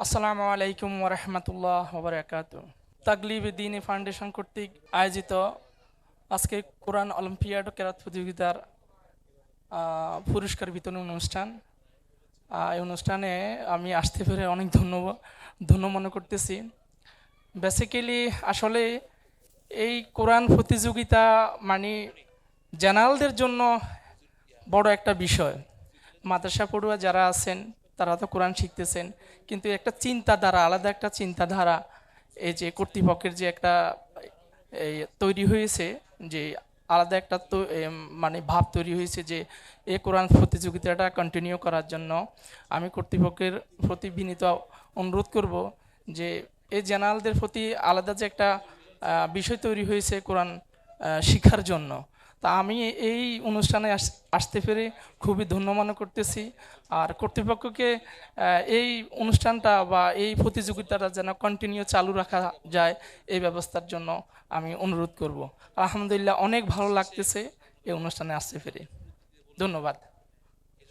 আসসালামু আলাইকুম ওরহমতুল্লাহ ওবরাকাত। তাগলিব দিনী ফাউন্ডেশন কর্তৃক আয়োজিত আজকে কোরআন অলিম্পিয়াড ও কেরাত প্রতিযোগিতার পুরস্কার বিতরণ অনুষ্ঠান। এই অনুষ্ঠানে আমি আসতে পেরে অনেক ধন্য মনে করতেছি। বেসিক্যালি আসলে এই কোরআন প্রতিযোগিতা মানে জেনারেলদের জন্য বড় একটা বিষয়। মাদ্রাসা পড়ুয়া যারা আছেন তারা তো কোরআন শিখতেছেন, কিন্তু একটা চিন্তাধারা, আলাদা একটা চিন্তাধারা এই যে কর্তৃপক্ষের যে একটা এই তৈরি হয়েছে, যে আলাদা একটা তো মানে ভাব তৈরি হয়েছে যে এই কোরআন প্রতিযোগিতাটা কন্টিনিউ করার জন্য আমি কর্তৃপক্ষের প্রতি বিনীত অনুরোধ করব যে এই জেনারেলদের প্রতি আলাদা যে একটা বিষয় তৈরি হয়েছে কোরআন শিক্ষার জন্য। তা আমি এই অনুষ্ঠানে আসতে পেরে খুবই ধন্য মনে করতেছি। আর কর্তৃপক্ষকে এই অনুষ্ঠানটা বা এই প্রতিযোগিতাটা যেন কন্টিনিউ চালু রাখা যায় এই ব্যবস্থার জন্য আমি অনুরোধ করব। আলহামদুলিল্লাহ, অনেক ভালো লাগতেছে এই অনুষ্ঠানে আসতে পেরে। ধন্যবাদ।